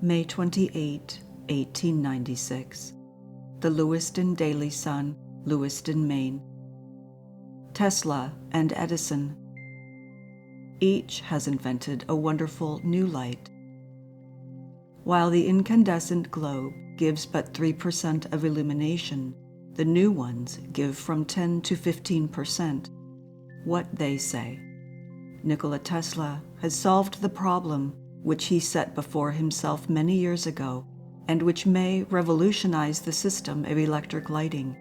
May 28, 1896. The Lewiston Daily Sun, Lewiston, Maine. Tesla and Edison. Each has invented a wonderful new light. While the incandescent globe gives but 3% of illumination, the new ones give from 10 to 15%. What they say. Nikola Tesla has solved the problem which he set before himself many years ago, and which may revolutionize the system of electric lighting.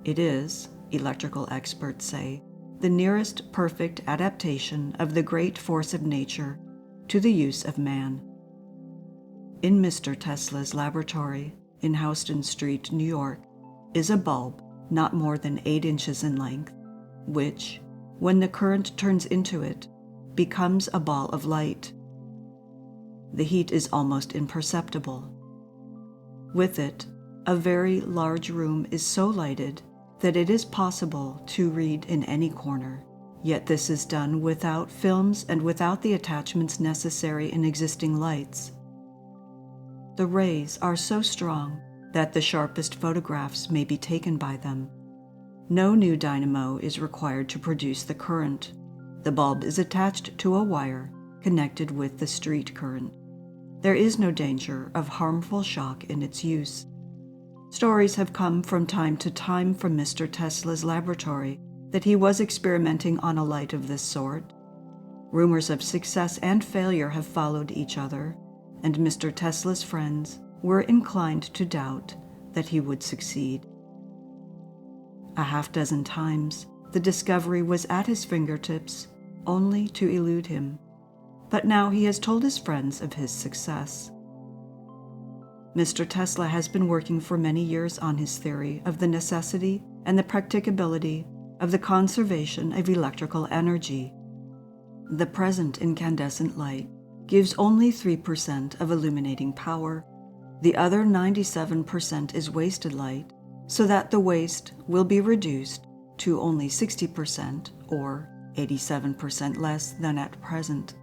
It is, electrical experts say, the nearest perfect adaptation of the great force of nature to the use of man. In Mr. Tesla's laboratory in Houston Street, New York, is a bulb not more than 8 inches in length, which, when the current turns into it, becomes a ball of light. The heat is almost imperceptible. With it, a very large room is so lighted that it is possible to read in any corner, yet this is done without films and without the attachments necessary in existing lights. The rays are so strong that the sharpest photographs may be taken by them. No new dynamo is required to produce the current. The bulb is attached to a wire connected with the street current. There is no danger of harmful shock in its use. Stories have come from time to time from Mr. Tesla's laboratory that he was experimenting on a light of this sort. Rumors of success and failure have followed each other, and Mr. Tesla's friends were inclined to doubt that he would succeed. A half-dozen times, the discovery was at his fingertips, only to elude him. But now he has told his friends of his success. Mr. Tesla has been working for many years on his theory of the necessity and the practicability of the conservation of electrical energy. The present incandescent light gives only 3% of illuminating power. The other 97% is wasted light, so that the waste will be reduced to only 60% or 87% less than at present.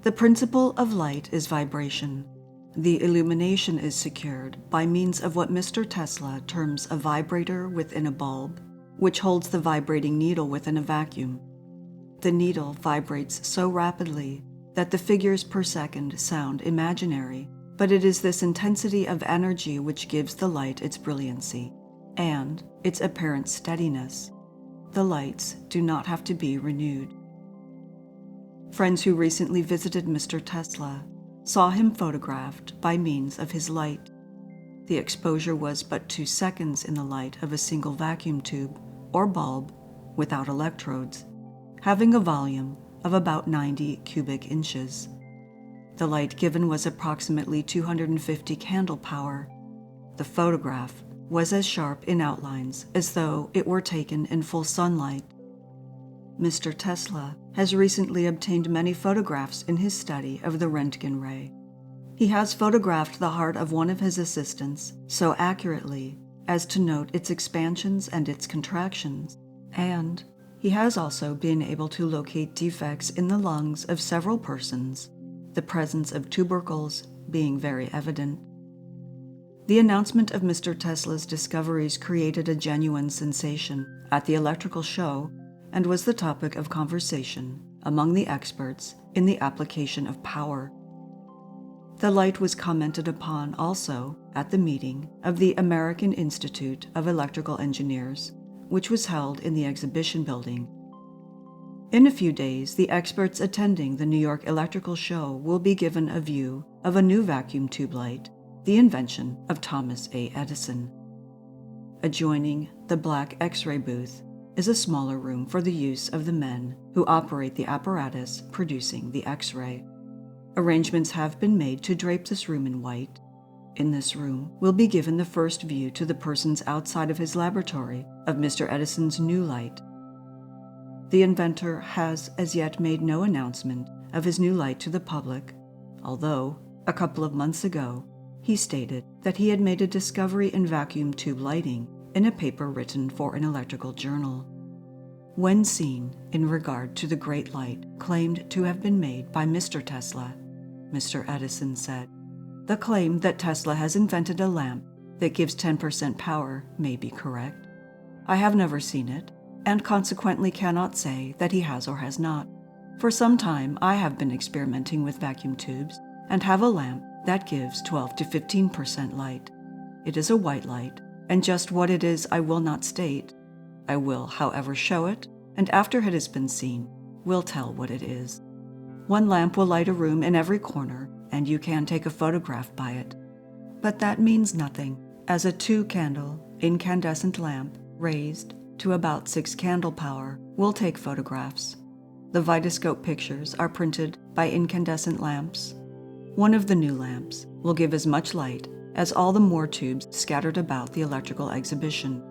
The principle of light is vibration. The illumination is secured by means of what Mr. Tesla terms a vibrator within a bulb, which holds the vibrating needle within a vacuum. The needle vibrates so rapidly that the figures per second sound imaginary, but it is this intensity of energy which gives the light its brilliancy and its apparent steadiness. The lights do not have to be renewed. Friends who recently visited Mr. Tesla saw him photographed by means of his light. The exposure was but 2 seconds in the light of a single vacuum tube or bulb without electrodes, having a volume of about 90 cubic inches. The light given was approximately 250 candle power. The photograph was as sharp in outlines as though it were taken in full sunlight. Mr. Tesla has recently obtained many photographs in his study of the Röntgen ray. He has photographed the heart of one of his assistants so accurately as to note its expansions and its contractions, and he has also been able to locate defects in the lungs of several persons, the presence of tubercles being very evident. The announcement of Mr. Tesla's discoveries created a genuine sensation at the electrical show and was the topic of conversation among the experts in the application of power. The light was commented upon also at the meeting of the American Institute of Electrical Engineers, which was held in the exhibition building. In a few days, the experts attending the New York Electrical Show will be given a view of a new vacuum tube light, the invention of Thomas A. Edison. Adjoining the black X-ray booth is a smaller room for the use of the men who operate the apparatus producing the X-ray. Arrangements have been made to drape this room in white. In this room will be given the first view to the persons outside of his laboratory of Mr. Edison's new light. The inventor has as yet made no announcement of his new light to the public, although, a couple of months ago, he stated that he had made a discovery in vacuum tube lighting in a paper written for an electrical journal. When seen in regard to the great light claimed to have been made by Mr. Tesla, Mr. Edison said. The claim that Tesla has invented a lamp that gives 10% power may be correct. I have never seen it, and consequently cannot say that he has or has not. For some time, I have been experimenting with vacuum tubes and have a lamp that gives 12 to 15% light. It is a white light, and just what it is I will not state. I will, however, show it, and after it has been seen, will tell what it is. One lamp will light a room in every corner, and you can take a photograph by it. But that means nothing, as a 2-candle, incandescent lamp, raised to about 6 candle power, will take photographs. The Vitascope pictures are printed by incandescent lamps. One of the new lamps will give as much light as all the Moore tubes scattered about the electrical exhibition.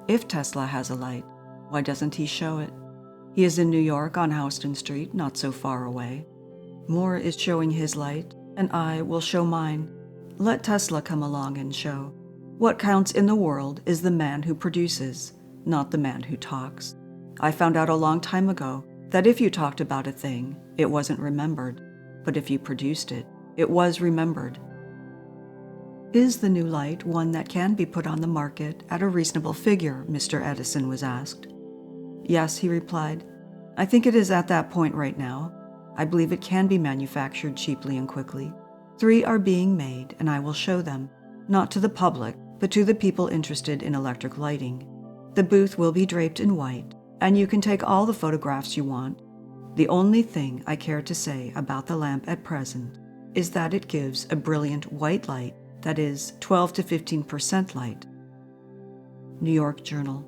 If Tesla has a light, why doesn't he show it? He is in New York on Houston Street, not so far away. Moore is showing his light, and I will show mine. Let Tesla come along and show. What counts in the world is the man who produces, not the man who talks. I found out a long time ago that if you talked about a thing, it wasn't remembered, but if you produced it, it was remembered. Is the new light one that can be put on the market at a reasonable figure? Mr. Edison was asked. Yes, he replied. I think it is at that point right now. I believe it can be manufactured cheaply and quickly. 3 are being made, and I will show them, not to the public, but to the people interested in electric lighting. The booth will be draped in white, and you can take all the photographs you want. The only thing I care to say about the lamp at present is that it gives a brilliant white light that is 12 to 15% light. New York Journal.